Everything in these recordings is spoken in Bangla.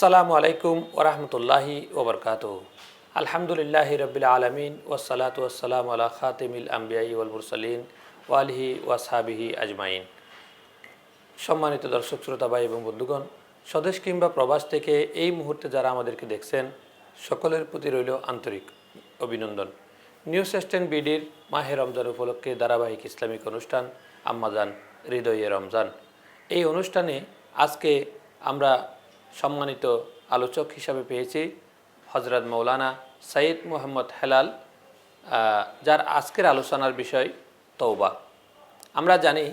আসসালামু আলাইকুম ওরহমতুল্লাহি ওবরকাতুহু। আলহামদুলিল্লাহি রবিল আলমিন ওয়াসসালাতু ওয়াসসালামু আলা খাতিমিল আম্বিয়াই ওয়াল মুরসালিন ওয়া আলিহি ওয়াসহাবিহি আজমাইন। সম্মানিত দর্শক শ্রোতা ভাই এবং বন্ধুগণ, স্বদেশ কিংবা প্রবাস থেকে এই মুহূর্তে যারা আমাদেরকে দেখছেন সকলের প্রতি রইল আন্তরিক অভিনন্দন। নিউজ এস্টেন বিডির মাহে রমজান উপলক্ষে ধারাবাহিক ইসলামিক অনুষ্ঠান আম্মাজান হৃদয়ে রমজান, এই অনুষ্ঠানে আজকে আমরা সম্মানিত আলোচক হিসাবে পেয়েছি হজরত মৌলানা সৈয়দ মোহাম্মদ হেলাল, যার আজকের আলোচনার বিষয় তওবা। আমরা জানি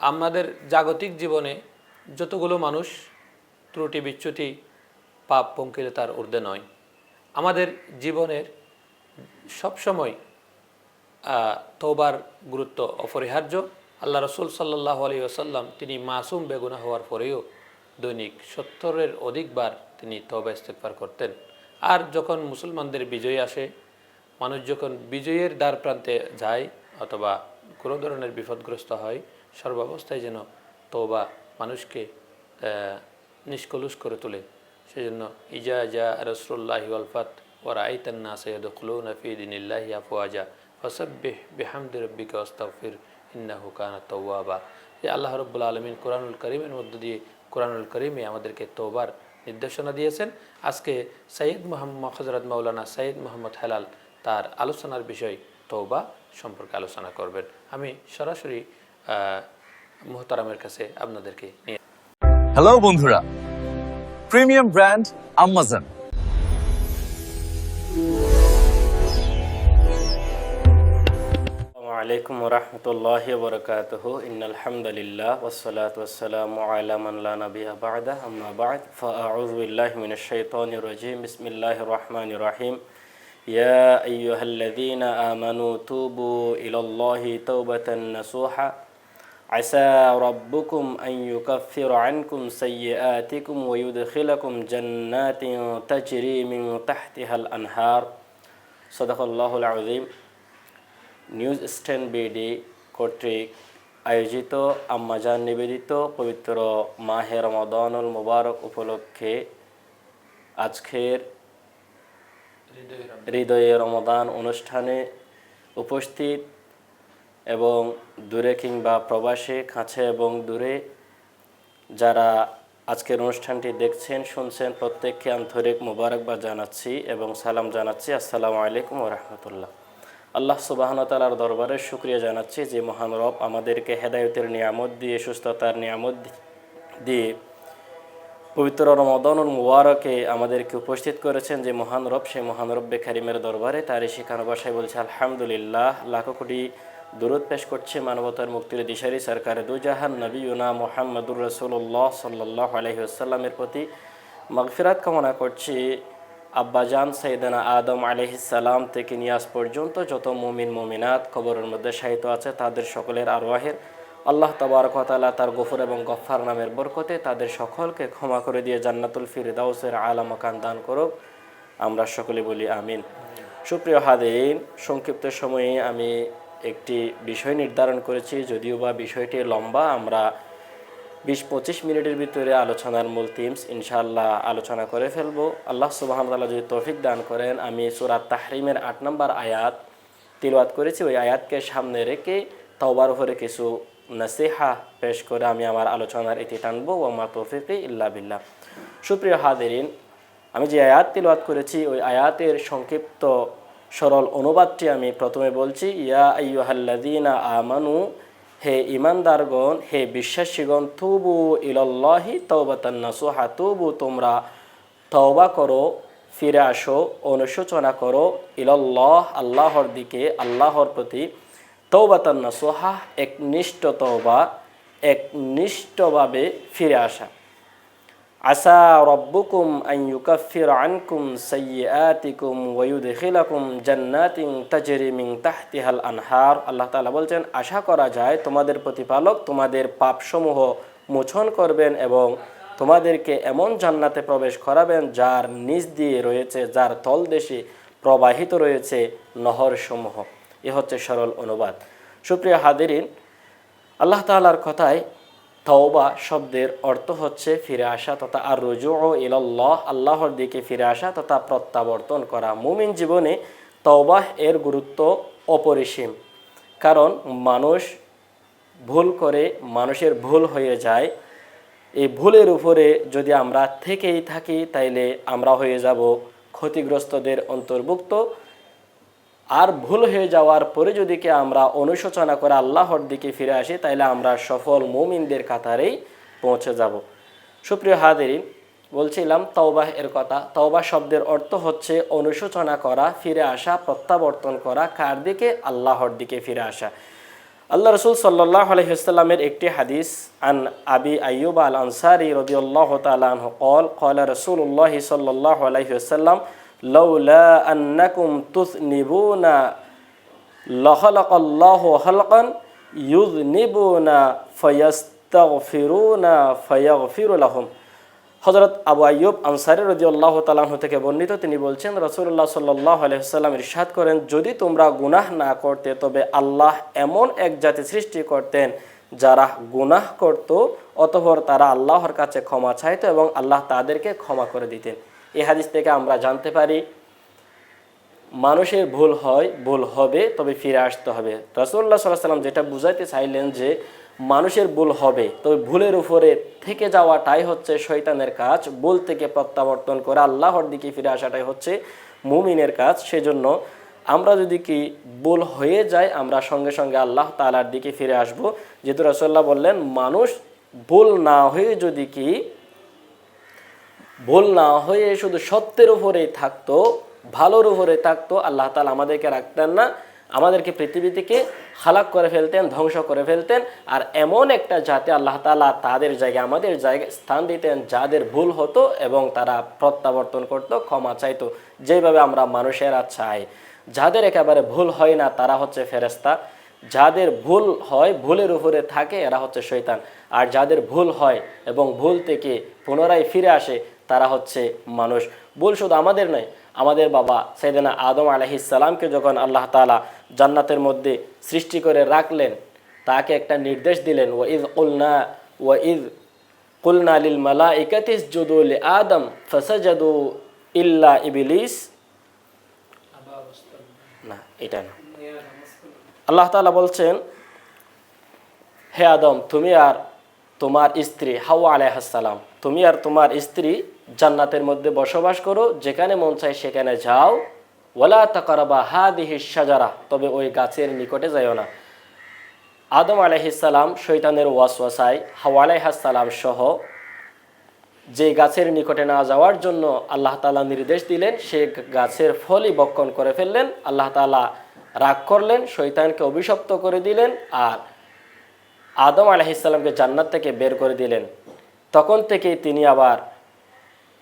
আমাদের জাগতিক জীবনে যতগুলো মানুষ ত্রুটি বিচ্যুতি পাপ পঙ্কিলতার ঊর্ধ্বে নয়, আমাদের জীবনের সবসময় তওবার গুরুত্ব অপরিহার্য। আল্লাহ রসুল সাল্লাল্লাহু আলাইহি ওয়াসাল্লাম তিনি মাসুম বেগুনাহ হওয়ার পরেও দৈনিক 70-এর অধিকবার তিনি তওবা ইস্তেগফার করতেন। আর যখন মুসলমানদের বিজয় আসে, মানুষ যখন বিজয়ের দ্বার প্রান্তে যায় অথবা কোনো ধরনের বিপদগ্রস্ত হয়, সর্বাবস্থায় যেন তওবা মানুষকে নিষ্কলুষ করে তোলে। সেজন্য ইজা জা রাসূলুল্লাহি ওয়াল ফাত ওয়া রাআইতান নাসা ইয়াদখুলুনা ফি দীনিল্লাহি আফওয়াজা ফাসাব্বিহ বিহামদি রাব্বিকা ওয়াস্তাগফির ইন্নাহু কানা তাওয়াবা। যে আল্লাহ রাব্বুল আলামিন কোরআনুল কারীমের মধ্য দিয়ে কোরআনুল কারীমে আমাদেরকে তওবার নির্দেশনা দিয়েছেন। আজকে হযরত মাওলানা সৈয়দ মোহাম্মদ হেলাল তার আলোচনার বিষয় তওবা সম্পর্কে আলোচনা করবেন। আমি সরাসরি মুহতারামের কাছে আপনাদেরকে নিয়ে। হ্যালো বন্ধুরা, প্রিমিয়াম ব্র্যান্ড আমাজন। আলাইকুম ওরহমতুল্লাহি ওবরকাতুহু। ইন্নাল হামদুলিল্লাহ ওয়াসসালাতু ওয়াসসালামু আলা মান লা নাবিয়্যা বা'দা, আম্মা বা'দ, ফাআউযু বিল্লাহি মিনাশ শাইতানির রাজীম। বিসমিল্লাহির রহমানির রহিম। ইয়া আইয়ুহাল্লাযীনা আমানু তুবু ইলাল্লাহি তাওবাতান নাসুহা আসা রাব্বুকুম আন ইউকাফিরা আনকুম সাইয়্যাতিকুম ওয়া ইউদখিলাকুম জান্নাতিন তাজরি মিন তাহতিহাল আনহার। সাদাকাল্লাহুল আযীম। নিউজ স্টেন বিডি কর্তৃক আয়োজিত আম্মাজান নিবেদিত পবিত্র মাহে রমাদানুল মুবারক উপলক্ষে আজকের হৃদয়ে রমাদান অনুষ্ঠানে উপস্থিত এবং দূরে কিংবা প্রবাসে, কাছে এবং দূরে যারা আজকের অনুষ্ঠানটি দেখছেন শুনছেন, প্রত্যেককে আন্তরিক মুবারকবাদ জানাচ্ছি এবং সালাম জানাচ্ছি। আসসালামু আলাইকুম ওয়া রাহমাতুল্লাহ। আল্লাহ সুবহানাহু ওয়া তাআলার দরবারে শুকরিয়া জানাচ্ছি যে মহান রব আমাদেরকে হেদায়েতের নিয়ামত দিয়ে, সুস্থতার নিয়ামত দিয়ে পবিত্র রমাদানুল মুবারকে আমাদেরকে উপস্থিত করেছেন। যে মহান রব, সেই মহান রব্বে কারিমের দরবারে তারই শিখানো ভাষায় বলছে আলহামদুলিল্লাহ। লাখো কোটি দুরূদ পেশ করছে মানবতার মুক্তির দিশারি সরকারে দু জাহান নবিয়ুনা মুহাম্মদুর রাসূলুল্লাহ সাল্লাল্লাহু আলাইহি ওয়াসাল্লামের প্রতি মাগফিরাত কামনা করছি। আব্বাজান সাইয়েদানা আদম আলাইহিস সালাম থেকে নিয়ে আজ পর্যন্ত যত মুমিন মুমিনাত কবরের মধ্যে শায়িত আছে, তাদের সকলের আরওয়াহের আল্লাহ তাবারক ওয়া তাআলা তার গফুর এবং গফফার নামের বরকতে তাদের সকলকে ক্ষমা করে দিয়ে জান্নাতুল ফিরদাউসের আলা মাকান দান করুক। আমরা সকলে বলি আমিন। সুপ্রিয় হাদিন, সংক্ষিপ্ত সময়ে আমি একটি বিষয় নির্ধারণ করেছি, যদিও বা বিষয়টি লম্বা। আমরা 20-25 মিনিটের ভিতরে আলোচনার মূল থিমস ইনশাআল্লাহ আলোচনা করে ফেলব। আল্লাহ সুবহানাহু ওয়া তাআলা যদি তৌফিক দান করেন, আমি সূরা তাহরিমের 8 নম্বর আয়াত তিলাওয়াত করেছি। ওই আয়াতকে সামনে রেখে তওবার উপরে কিছু নসিহা পেশ করে আমি আমার আলোচনার ইতি টানবো। ওয়া মা তৌফিকি ইল্লা বিল্লাহ। সুপ্রিয় হাদিরিন, আমি যে আয়াত তিলাওয়াত করেছি ওই আয়াতের সংক্ষিপ্ত সরল অনুবাদটি আমি প্রথমে বলছি। ইয়া আইয়ুহাল্লাযীনা আমানু, হে ইমানদারগণ, হে বিশ্বাসীগণ, তুবু ইলাল্লাহি তাওবাতান নাসুহা, তুবু তোমরা তওবা করো, ফিরে আসো, অনুশোচনা করো, ইলাল্লাহ আল্লাহর দিকে, আল্লাহর প্রতি, তাওবাতান নাসুহা একনিষ্ঠ তওবা, একনিষ্ঠভাবে ফিরে আসা। আসা রাব্বুকুম আন ইউকাফিরা আনকুম সাইয়্যাতিকুম ওয়া ইউদখিলাকুম জান্নাতিন তাজরি মিন তাহতিহাল আনহার। আল্লাহ তাআলা বলছেন, আশা করা যায় তোমাদের প্রতিপালক তোমাদের পাপসমূহ মোচন করবেন এবং তোমাদেরকে এমন জান্নাতে প্রবেশ করাবেন যার নিচ দিয়ে রয়েছে, যার তলদেশে প্রবাহিত রয়েছে নহরসমূহ। এ হচ্ছে সরল অনুবাদ। সুপ্রিয় হাদিরিন, আল্লাহ তাআলার কথায় তওবা শব্দের অর্থ হচ্ছে ফিরে আসা তথা আর রুজুউ ইলাল্লাহ, আল্লাহর দিকে ফিরে আসা তথা প্রত্যাবর্তন করা। মুমিন জীবনে তওবা এর গুরুত্ব অপরিসীম, কারণ মানুষ ভুল করে, মানুষের ভুল হয়ে যায়। এই ভুলের উপরে যদি আমরা থেকেই থাকি তাইলে আমরা হয়ে যাব ক্ষতিগ্রস্তদের অন্তর্ভুক্ত। আর ভুল হয়ে যাওয়ার পরে যদি কি আমরা অনুশোচনা করে আল্লাহর দিকে ফিরে আসি তাইলে আমরা সফল মুমিনদের কাতারেই পৌঁছে যাব। সুপ্রিয় হাদিরিন, বলছিলাম তওবাহ এর কথা। তওবা শব্দের অর্থ হচ্ছে অনুশোচনা করা, ফিরে আসা, প্রত্যাবর্তন করা। কার দিকে? আল্লাহর দিকে ফিরে আসা। আল্লাহ রসুল সাল্লাল্লাহু আলাইহি ওয়াসাল্লামের একটি হাদিস, আন আবি আইয়ুব আল আনসারী রাদিয়াল্লাহু তাআলা আনহু قال قال رسول الله صلى الله عليه وسلم لولا أنكم تذنبون لخلق الله خلقا يذنبون فيستغفرون فيغفر لهم। হযরত আবু আইয়ুব আনসারী রাদিয়াল্লাহু তাআলা আনহু থেকে বর্ণিত, তিনি বলছেন রাসূলুল্লাহ সাল্লাল্লাহু আলাইহি ওয়াসাল্লাম ইরশাদ করেন, যদি তোমরা গুনাহ না করতে তবে আল্লাহ এমন এক জাতি সৃষ্টি করতেন যারা গুনাহ করত, অতঃপর তারা আল্লাহর কাছে ক্ষমা চাইতো এবং আল্লাহ তাদেরকে ক্ষমা করে দিতেন। এই হাদিস থেকে আমরা জানতে পারি মানুষের ভুল হয়, ভুল হবে, তবে ফিরে আসতে হবে। রাসূলুল্লাহ সাল্লাল্লাহু আলাইহি ওয়াসাল্লাম যেটা বুঝাইতে চাইলেন যে মানুষের ভুল হবে, তবে ভুলের উপরে থেকে যাওয়াটাই হচ্ছে শয়তানের কাজ। ভুল থেকে প্রত্যাবর্তন করে আল্লাহর দিকে ফিরে আসাটাই হচ্ছে মুমিনের কাজ। সেজন্য আমরা যদি কি ভুল হয়ে যায় আমরা সঙ্গে সঙ্গে আল্লাহ তাআলার দিকে ফিরে আসব। যেহেতু রাসূলুল্লাহ বললেন মানুষ ভুল না হয়ে যদি কি ভুল না হয়ে শুধু সত্যের উপরেই থাকতো, ভালোর উপরে থাকতো, আল্লাহ তাআলা আমাদেরকে রাখতেন না, আমাদেরকে পৃথিবী থেকে হালাক করে ফেলতেন, ধ্বংস করে ফেলতেন। আর এমন একটা জাতি আল্লাহ তাআলা তাদের জায়গায় আমাদের জায়গায় স্থান দিতেন যাদের ভুল হতো এবং তারা প্রত্যাবর্তন করত, ক্ষমা চাইতো, যেভাবে আমরা মানুষেরা চাই। যাদের একেবারে ভুল হয় না তারা হচ্ছে ফেরেশতা, যাদের ভুল হয়, ভুলের উপরে থাকে, এরা হচ্ছে শয়তান। আর যাদের ভুল হয় এবং ভুল থেকে পুনরায় ফিরে আসে তারা হচ্ছে মানুষ। ভুল শুধু আমাদের নয়, আমাদের বাবা সাইয়েদনা আদম আলাইহিস সালামকে যখন আল্লাহ তাআলা জান্নাতের মধ্যে সৃষ্টি করে রাখলেন, তাকে একটা নির্দেশ দিলেন, ওয়া ইয কুলনা লিল মালাইকাতি ইসজুদু লি আদম ফাসাজাদু ইল্লা ইবলিস, না এটা না, আল্লাহ তাআলা বলছেন, হে আদম, তুমি আর তোমার স্ত্রী হাওয়া আলাইহিস সালাম, তুমি আর তোমার স্ত্রী জান্নাতের মধ্যে বসবাস করো, যেখানে মন চায় সেখানে যাও। ওয়ালা তাকরাবা হাদিহিশ শাজারা, তবে ওই গাছের নিকটে যাইও না। আদম আলাইহিস সালাম শয়তানের ওয়াসওয়াসায় হাওয়া আলাইহিস সালাম সহ যে গাছের নিকটে না যাওয়ার জন্য আল্লাহ তাআলা নির্দেশ দিলেন, সে গাছের ফলই ভক্ষণ করে ফেললেন। আল্লাহ তাআলা রাগ করলেন, শয়তানকে অভিশপ্ত করে দিলেন আর আদম আলাইহিস সালামকে জান্নাত থেকে বের করে দিলেন। তখন থেকে তিনি আবার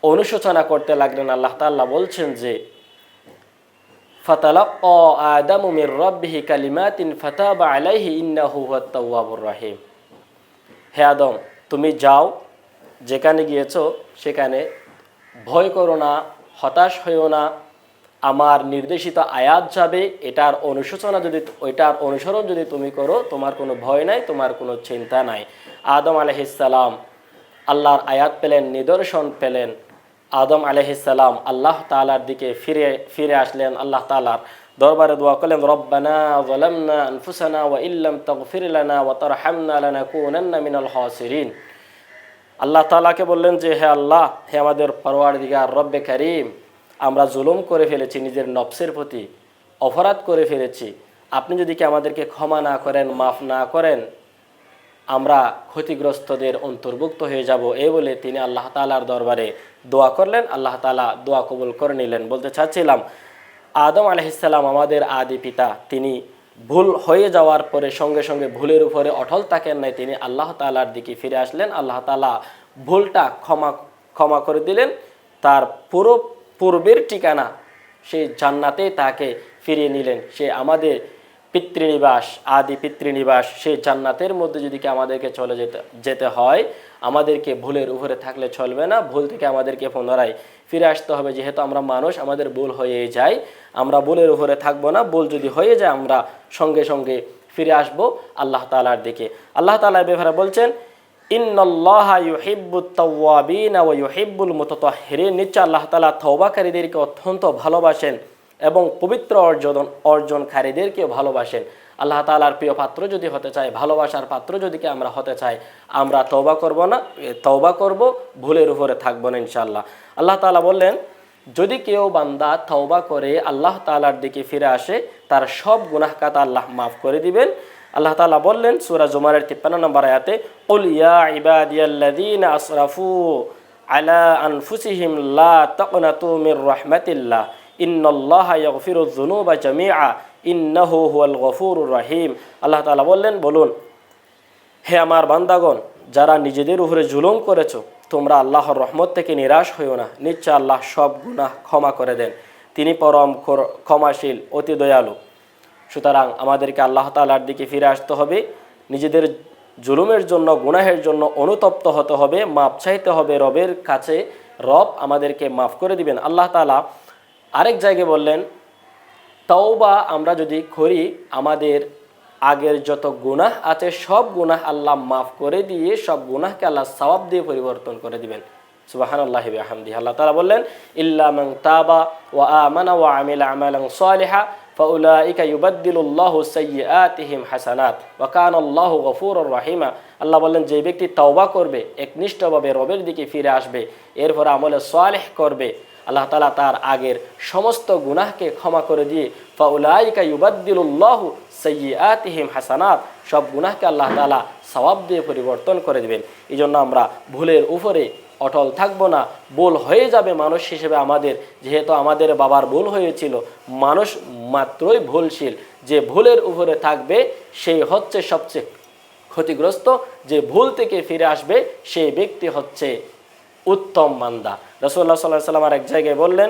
অনুশোচনা করতে লাগলেন। আল্লাহ তাআলা বলছেন যে ফাতালাক্কা আদামু মির রাব্বিহি কালিমাতিন ফাতাবা আলাইহি ইন্নাহু হুয়াত তাওয়াবুর রহিম। হে আদম, তুমি যাও, যেখানে গিয়েছো সেখানে ভয় করো না, হতাশ হইও না, আমার নির্দেশিত আয়াত যাবে, এটার অনুশোচনা যদি, ওইটার অনুসরণ যদি তুমি করো, তোমার কোনো ভয় নাই, তোমার কোনো চিন্তা নাই। আদম আলাইহিস সালাম আল্লাহর আয়াত পেলেন, নিদর্শন পেলেন। আদম আলাইহিস সালাম আল্লাহ তাআলার দিকে ফিরে আসলেন, আল্লাহ তাআলার দরবারে দোয়া করলেন, রব্বানা যালামনা আনফুসানা ওয়া ইল্লাম তাগফির লানা ওয়া তারহামনা লানাকুনান্না মিনাল খাসিরিন। আল্লাহ তাআলাকে বললেন যে হে আল্লাহ, হে আমাদের পরওয়ারদিগার রব্বে কারীম, আমরা জুলুম করে ফেলেছি, নিজের নফসের প্রতি অপরাধ করে ফেলেছি, আপনি যদি কি আমাদেরকে ক্ষমা না করেন, মাফ না করেন, আমরা ক্ষতিগ্রস্তদের অন্তর্ভুক্ত হয়ে যাব। এই বলে তিনি আল্লাহ তাআলার দরবারে দোয়া করলেন। আল্লাহ তাআলা দোয়া কবুল করে নিলেন। বলতে চাচ্ছিলাম আদম আলাইহিস সালাম আমাদের আদি পিতা, তিনি ভুল হয়ে যাওয়ার পরে সঙ্গে সঙ্গে ভুলের উপরে অটল থাকেন নাই, তিনি আল্লাহ তাআলার দিকে ফিরে আসলেন। আল্লাহ তাআলা ভুলটা ক্ষমা করে দিলেন। তার পুরো পূর্বের ঠিকানা সেই জান্নাতেই তাকে ফিরিয়ে নিলেন। সে আমাদের পিতৃনিবাস, আদি পিতৃনিবাস, সেই জান্নাতের মধ্যে যদি কি আমাদেরকে চলে যেতে হয়, আমাদেরকে ভুলের উপরে থাকলে চলবে না, ভুল থেকে আমাদেরকে পুনরায় ফিরে আসতে হবে। যেহেতু আমরা মানুষ, আমাদের ভুল হয়ে যায়, আমরা ভুলের উপরে থাকবো না। ভুল যদি হয়ে যায় আমরা সঙ্গে সঙ্গে ফিরে আসব আল্লাহ তাআলার দিকে। আল্লাহ তাআলা এ ব্যাপারে বলছেন, ইন্নাল্লাহা ইউহিব্বুত তাওয়াবিন ওয়া ইউহিব্বুল মুতাতাহহিরিন, নিশ্চয় আল্লাহ তাআলা তওবাকারীদেরকে অত্যন্ত ভালোবাসেন এবং পবিত্র অর্জনকারীদেরকেও ভালোবাসেন। আল্লাহ তাআলার প্রিয় পাত্র যদি হতে চাই, ভালোবাসার পাত্র যদি আমরা হতে চাই, আমরা তওবা করব, ভুলের উপরে থাকবো না ইনশাআল্লাহ। আল্লাহ তাআলা বললেন, যদি কেউ বান্দা তওবা করে আল্লাহ তাআলার দিকে ফিরে আসে, তার সব গুনাহ খাতা আল্লাহ মাফ করে দিবেন। আল্লাহ তাআলা বললেন সূরা জুমারের 53 নম্বর আয়াতে, কুল ইয়া ইবাদিয়াল্লাযীনা আসরাফু আলা আনফুসিহিম লা তাকনাতু মির রাহমাতিল্লাহ ইন্নাল্লাহা ইয়াগফিরুয যুনুবা জামিআ ইন্নাহু হুয়াল গফুরুর রহিম। আল্লাহ তাআলা বললেন, বলুন, হে আমার বান্দাগণ, যারা নিজেদের উপরে জুলুম করেছো, তোমরা আল্লাহর রহমত থেকে নিরাশ হইও না, নিশ্চয় আল্লাহ সব গুনাহ ক্ষমা করে দেন, তিনি পরম ক্ষমাশীল, অতি দয়ালু। সুতরাং আমাদেরকে আল্লাহ তাআলার দিকে ফিরে আসতে হবে, নিজেদের জুলুমের জন্য, গুনাহের জন্য অনুতপ্ত হতে হবে, মাপ চাইতে হবে রবের কাছে, রব আমাদেরকে মাফ করে দিবেন। আল্লাহ তাআলা আরেক জায়গায় বললেন, তওবা আমরা যদি করি, আমাদের আগের যত গুনাহ আছে সব গুনাহ আল্লাহ মাফ করে দিয়ে সব গুনাহকে আল্লাহ সওয়াব দিয়ে পরিবর্তন করে দিবেন। সুবহানাল্লাহি ওয়া বিহামদিহি। আল্লাহ তাআলা বললেন, ইল্লা মান তাবা ওয়া আমানা ওয়া আমিলা আমালান সালিহা ফাউলাইকা ইউবাদদিলুল্লাহু সাইয়্যাতিহিম হাসানাত ওয়া কানাল্লাহু গফুরুর রহিমা। আল্লাহ বললেন, যে ব্যক্তি তওবা করবে, একনিষ্ঠভাবে রবের দিকে ফিরে আসবে, এরপর আমলে সালেহ করবে, আল্লাহ তাআলা তার আগের সমস্ত গুনাহকে ক্ষমা করে দিয়ে ফাউলাইকা ইউবাদদিলুল্লাহু সাইয়্যাতিহিম হাসানাত, সব গুনাহকে আল্লাহ তাআলা সওয়াব দিয়ে পরিবর্তন করে দিবেন। এই জন্য আমরা ভুলের উপরে অটল থাকবো না। ভুল হয়ে যাবে মানুষ হিসেবে আমাদের, যেহেতু আমাদের বাবার ভুল হয়েছিল, মানুষ মাত্রই ভুলশীল। যে ভুলের উপরে থাকবে সেই হচ্ছে সবচেয়ে ক্ষতিগ্রস্ত, যে ভুল থেকে ফিরে আসবে সেই ব্যক্তি হচ্ছে উত্তম বান্দা। রাসূলুল্লাহ সাল্লাল্লাহু আলাইহি ওয়াসাল্লাম এক জায়গায় বললেন,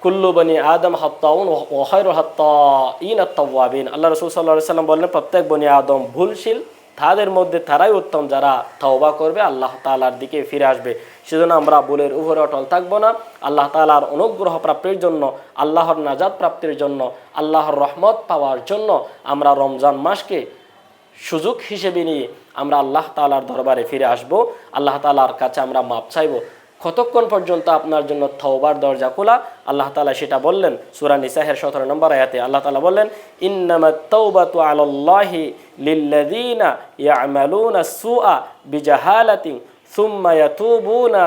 কুল্লু বনি আদম হাত্তাউন ওয়া খায়রুল হাত্তাইন আত-তাওয়াবিন। আল্লাহ রাসূল সাল্লাল্লাহু আলাইহি ওয়াসাল্লাম বললেন, প্রত্যেক বনি আদম ভুলশীল, তাদের মধ্যে তারাই উত্তম যারা তওবা করবে, আল্লাহ তাআলার দিকে ফিরে আসবে। সেজন্য আমরা ভুলের উপরে অটল থাকবো না। আল্লাহ তাআলার অনুগ্রহ প্রাপ্তির জন্য, আল্লাহর নাজাত প্রাপ্তির জন্য, আল্লাহর রহমত পাওয়ার জন্য আমরা রমজান মাসকে সুযোগ হিসেবে নিয়ে আমরা আল্লাহ তাআলার দরবারে ফিরে আসব, আল্লাহ তাআলার কাছে আমরা মাপ চাইব। কতক্ষণ পর্যন্ত আপনার জন্য তওবার দরজা খোলা, আল্লাহ তাআলা সেটা বললেন সূরা নিসাহের 17 নম্বর আয়াতে। আল্লাহ তাআলা বললেন, ইন্নামাত তাওবাতু আলাল্লাহি লিল্লাযীনা ইয়া'মালুনা সুআ বিজাহালাতিন সুম্মা ইয়াতুবুনা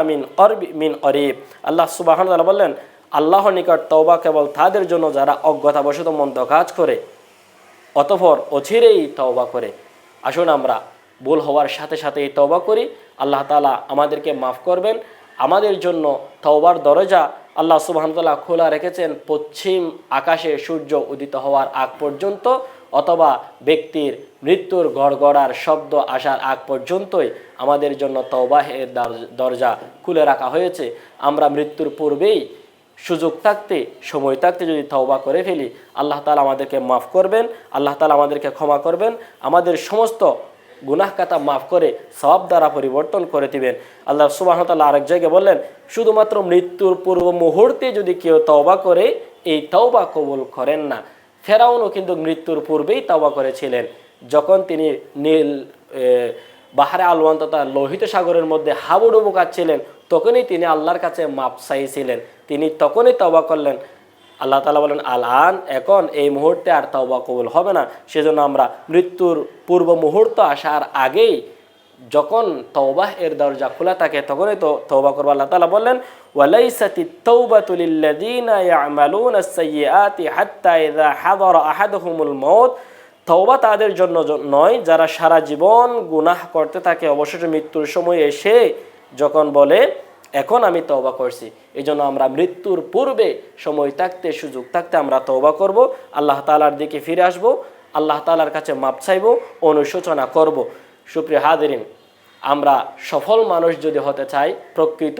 মিন করিব। আল্লাহ সুবহানাহু ওয়া তাআলা বললেন, আল্লাহর নিকট তওবা কেবল তাদের জন্য যারা অজ্ঞতাবশত মন্দ কাজ করে, অতঃপর অচিরেই তওবা করে। আসুন আমরা ভুল হওয়ার সাথে সাথেই তওবা করি, আল্লাহ তাআলা আমাদেরকে মাফ করবেন। আমাদের জন্য তওবার দরজা আল্লাহ সুবহানাহু ওয়া তাআলা খোলা রেখেছেন পশ্চিম আকাশে সূর্য উদিত হওয়ার আগ পর্যন্ত, অথবা ব্যক্তির মৃত্যুর গড়গড়ার শব্দ আসার আগ পর্যন্তই আমাদের জন্য তওবাহের দরজা খুলে রাখা হয়েছে। আমরা মৃত্যুর পূর্বেই সুযোগ থাকতে, সময় থাকতে যদি তওবা করে ফেলি, আল্লাহ তাআলা আমাদেরকে মাফ করবেন, আল্লাহ তাআলা আমাদেরকে ক্ষমা করবেন, আমাদের সমস্ত গুনাহ খাতা মাফ করে সওয়াব দ্বারা পরিবর্তন করে দিবেন। আল্লাহ সুবহানাহু ওয়া তাআলা আরেক জায়গায় বললেন, শুধুমাত্র মৃত্যুর পূর্ব মুহূর্তে যদি কেউ তওবা করে, এই তওবা কবুল করেন না। ফেরাউনও কিন্তু মৃত্যুর পূর্বেই তওবা করেছিলেন। যখন তিনি নীল বাহারে আলওয়ান তথা লোহিত সাগরের মধ্যে হাবুডুবু কাটছিলেন, তখনই তিনি আল্লাহর কাছে মাপ চাইছিলেন, তিনি তখনই তওবা করলেন। আল্লাহ তাআলা বলেন, আল-আন, এখন এই মুহূর্তে আর তওবা কবুল হবে না। সেজন্য আমরা মৃত্যুর পূর্ব মুহূর্ত আসার আগেই যখন তওবাহ এর দরজা খোলা থাকে তখনই তো তওবা করব। আল্লাহ তাআলা বললেন, ওয়ালাইসাতিত তাওবাতু লিল্লাযীনা ইয়া'মালুনা আস-সাইয়্যাতি হাত্তা ইযা হাদারা আহাদুহুমুল মাউত। তওবা তাদের জন্য নয় যারা সারা জীবন গুনাহ করতে থাকে, অবশেষে মৃত্যুর সময় এসে যখন বলে এখন আমি তওবা করছি। এই জন্য আমরা মৃত্যুর পূর্বে সময় থাকতে, সুযোগ থাকতে আমরা তওবা করব, আল্লাহ তাআলার দিকে ফিরে আসব, আল্লাহ তাআলার কাছে মাপ চাইব, অনুশোচনা করব। সুপ্রিয় হাজিরিন, আমরা সফল মানুষ যদি হতে চাই, প্রকৃত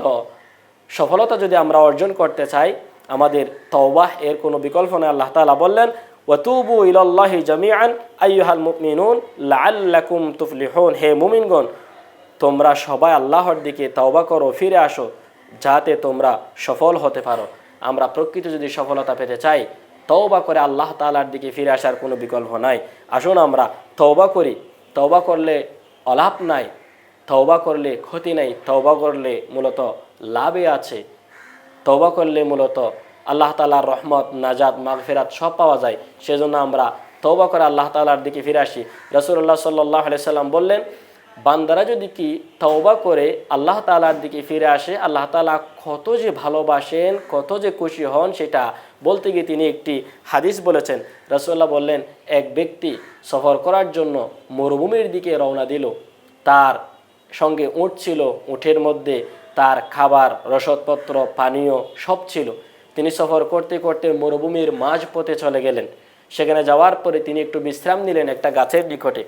সফলতা যদি আমরা অর্জন করতে চাই, আমাদের তওবাহ এর কোনো বিকল্প নেই। আল্লাহ তাআলা বললেন, ওয়াতুবু ইলাল্লাহি জামিআন আইয়ুহাল মুমিনুন লাআল্লাকুম তুফলিহুন। হে মুমিনগণ, তোমরা সবাই আল্লাহর দিকে তওবা করো, ফিরে আসো, যাতে তোমরা সফল হতে পারো। আমরা প্রকৃত যদি সফলতা পেতে চাই, তওবা করে আল্লাহ তাআলার দিকে ফিরে আসার কোনো বিকল্প নাই। আসুন আমরা তওবা করি, তওবা করলে অলাপ নাই, তওবা করলে ক্ষতি নাই, তওবা করলে মূলত লাভে আছে, তওবা করলে মূলত আল্লাহ তাআলার রহমত, নাজাত, মাগফিরাত সব পাওয়া যায়। সেজন্য আমরা তওবা করে আল্লাহ তাআলার দিকে ফিরে আসি। রাসূলুল্লাহ সাল্লাল্লাহু আলাইহি সাল্লাম বললেন, বান্দারা যদি কি তওবা করে আল্লাহ তাআলার দিকে ফিরে আসে, আল্লাহ তাআলা কত যে ভালোবাসেন, কত যে খুশি হন, সেটা বলতে গিয়ে তিনি একটি হাদিস বলেছেন। রাসূলুল্লাহ বললেন, এক ব্যক্তি সফর করার জন্য মরুভূমির দিকে রওনা দিল, তার সঙ্গে উট ছিল, উটের মধ্যে তার খাবার, রসদপত্র, পানীয় সব ছিল। তিনি সফর করতে করতে মরুভূমির মাঝপথে চলে গেলেন। সেখানে যাওয়ার পরে তিনি একটু বিশ্রাম নিলেন একটা গাছের নিকটে।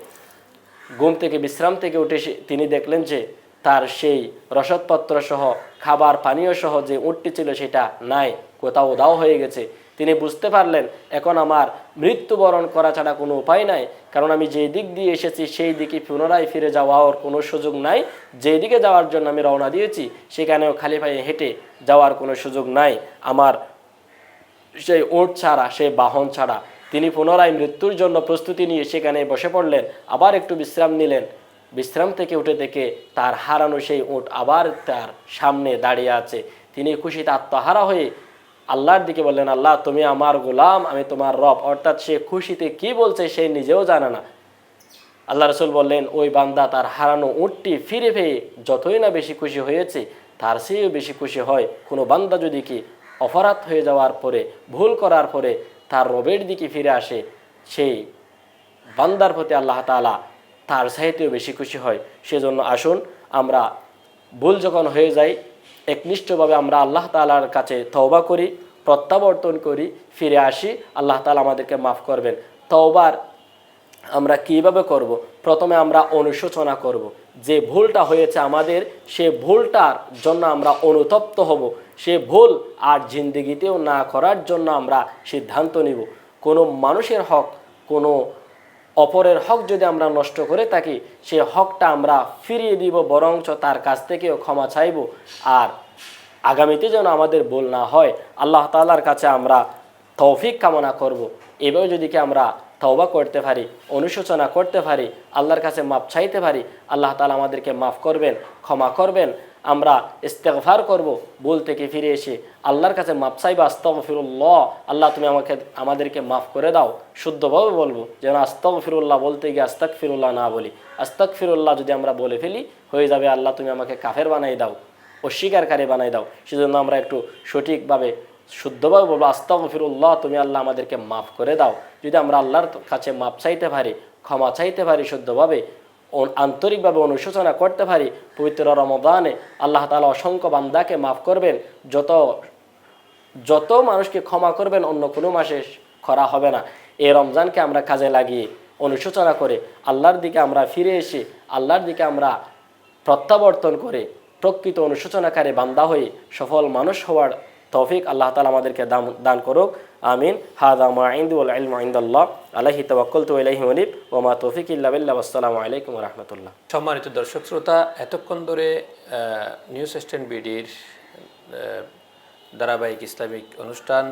ঘুম থেকে বিশ্রাম থেকে উঠে তিনি দেখলেন যে তার সেই রসদপত্র সহ, খাবার পানীয় সহ যে উটটি ছিল সেটা নাই, কোথাও উধাও হয়ে গেছে। তিনি বুঝতে পারলেন এখন আমার মৃত্যুবরণ করা ছাড়া কোনো উপায় নাই, কারণ আমি যেই দিক দিয়ে এসেছি সেই দিকে পুনরায় ফিরে যাওয়ার কোনো সুযোগ নাই। যেই দিকে যাওয়ার জন্য আমি রওনা দিয়েছি সেখানেও খালি পায়ে হেঁটে যাওয়ার কোনো সুযোগ নাই আমার সেই উট ছাড়া, সেই বাহন ছাড়া। তিনি পুনরায় মৃত্যুর জন্য প্রস্তুতি নিয়ে সেখানে বসে পড়লেন, আবার একটু বিশ্রাম নিলেন। বিশ্রাম থেকে উঠে দেখে তার হারানো সেই উট আবার তার সামনে দাঁড়িয়ে আছে। তিনি খুশিতে আত্মহারা হয়ে আল্লাহর দিকে বললেন, আল্লাহ তুমি আমার গোলাম, আমি তোমার রব। অর্থাৎ সে খুশিতে কি বলছে সে নিজেও জানে না। আল্লাহ রসুল বললেন, ওই বান্দা তার হারানো উটটি ফিরে পেয়ে যতই না বেশি খুশি হয়েছে, তার চেয়েও বেশি খুশি হয় কোনো বান্দা যদি কি অপরাধ হয়ে যাওয়ার পরে, ভুল করার পরে তার রবের দিকে ফিরে আসে, সেই বান্দার প্রতি আল্লাহ তাআলা তার চাইতেও বেশি খুশি হয়। সেজন্য আসুন আমরা ভুল যখন হয়ে যায় একনিষ্ঠভাবে আমরা আল্লাহ তাআলার কাছে তওবা করি, প্রত্যাবর্তন করি, ফিরে আসি। আল্লাহ তাআলা আমাদেরকে মাফ করবেন। তওবার আমরা কিভাবে করব? প্রথমে আমরা অনুশোচনা করব, যে ভুলটা হয়েছে আমাদের, সে ভুলটার জন্য আমরা অনুতপ্ত হব, সে ভুল আর জিন্দেগিতেও না করার জন্য আমরা সিদ্ধান্ত নিব। কোনো মানুষের হক, কোনো অপরের হক যদি আমরা নষ্ট করে থাকি, সে হকটা আমরা ফিরিয়ে দিব, বরঞ্চ তার কাছ থেকেও ক্ষমা চাইব। আর আগামীতে যেন আমাদের ভুল না হয়, আল্লাহ তাআলার কাছে আমরা তৌফিক কামনা করব। এভাবে যদি কি আমরা তওবা করতে পারি, অনুশোচনা করতে পারি, আল্লাহর কাছে মাপ চাইতে পারি, আল্লাহ তাআলা আমাদেরকে মাফ করবেন, ক্ষমা করবেন। আমরা ইস্তেগফার করব, ভুল থেকে ফিরে এসে আল্লাহর কাছে মাপ চাইবো, আস্তাগফিরুল্লাহ, আল্লাহ তুমি আমাদেরকে মাফ করে দাও। শুদ্ধভাবে বলবো, যেন আস্তাগফিরুল্লাহ বলতে গিয়ে আস্তাগফিরুল্লাহ না বলি। আস্তাগফিরুল্লাহ যদি আমরা বলে ফেলি, হয়ে যাবে আল্লাহ তুমি আমাকে কাফের বানাই দাও, অস্বীকারী বানাই দাও। সেজন্য আমরা একটু সঠিকভাবে, শুদ্ধভাবে বলবো, আস্তাগফিরুল্লাহ, তুমি আল্লাহ আমাদেরকে মাফ করে দাও। যদি আমরা আল্লাহর কাছে মাপ চাইতে পারি, ক্ষমা চাইতে পারি, শুদ্ধভাবে আন্তরিকভাবে অনুশোচনা করতে পারি, পবিত্র রমজানে আল্লাহ তাআলা অসংখ্য বান্দাকে মাফ করবেন। যত মানুষকে ক্ষমা করবেন অন্য কোনো মাসে করা হবে না। এই রমজানকে আমরা কাজে লাগিয়ে অনুশোচনা করে আল্লাহর দিকে আমরা ফিরে এসে আল্লাহর দিকে আমরা প্রত্যাবর্তন করে প্রকৃত অনুশোচনাকারী বান্দা হয়ে সফল মানুষ হওয়ার তৌফিক আল্লাহ তাআলা আমাদেরকে দান করুক। আমিন। হাযা মা ইনদি ওয়াল ইলমু ইনদাল্লাহ, আলাইহি তাওয়াক্কালতু ওয়া ইলাইহি উনীব, ওয়া মা তৌফিক ইল্লা বিল্লাহ। আসসালামু আলাইকুম ওয়া রাহমাতুল্লাহ। সম্মানিত দর্শক শ্রোতা, এতক্ষণ ধরে নিউজ স্ট্যান্ড বিডির ধারাবাহিক ইসলামিক অনুষ্ঠান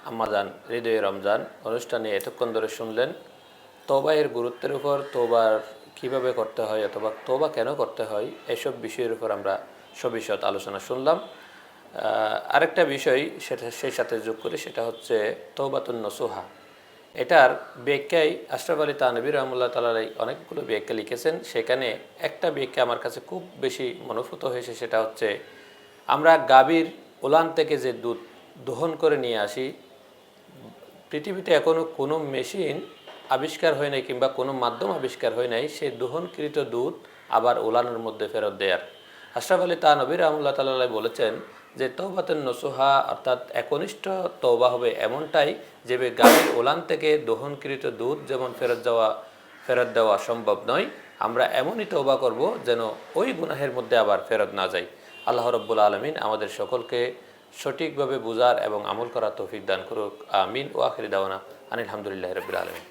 আম্মাজান হৃদয়ে রমজান অনুষ্ঠানে এতক্ষণ ধরে শুনলেন তওবায়ের গুরুত্বের উপর, তওবার কীভাবে করতে হয় অথবা তওবা কেন করতে হয়, এসব বিষয়ের উপর আমরা সবিশদ আলোচনা শুনলাম। আরেকটা বিষয় সেটা সেই সাথে যোগ করি, সেটা হচ্ছে তওবাতুন নসুহা। এটার ব্যাখ্যায় আশরাফ আলী থানভী রহমাতুল্লাহ তাআলা অনেকগুলো ব্যাখ্যা লিখেছেন। সেখানে একটা ব্যাখ্যা আমার কাছে খুব বেশি মনোভূত হয়েছে, সেটা হচ্ছে আমরা গাভীর উলান থেকে যে দুধ দহন করে নিয়ে আসি, পৃথিবীতে এখনও কোনো মেশিন আবিষ্কার হয় নাই কিংবা কোনো মাধ্যম আবিষ্কার হয় নাই সেই দহনকৃত দুধ আবার উলানের মধ্যে ফেরত দেয়ার। আশরাফ আলী থানভী রহমাতুল্লাহ তাআলা বলেছেন যে তওবাতুন নসুহা অর্থাৎ একনিষ্ঠ তওবা হবে এমনটাই যে গাভীর উলান থেকে দহনকৃত দুধ যেমন ফেরত দেওয়া সম্ভব নয়, আমরা এমনই তওবা করব যেন ওই গুনাহের মধ্যে আবার ফেরত না যাই। আল্লাহ রাব্বুল আলামিন আমাদের সকলকে সঠিকভাবে বুঝার এবং আমল করার তৌফিক দান করুক। আমিন। ওয়া আখিরু দাওয়ানা আনিল হামদুলিল্লাহি রাব্বিল আলামিন।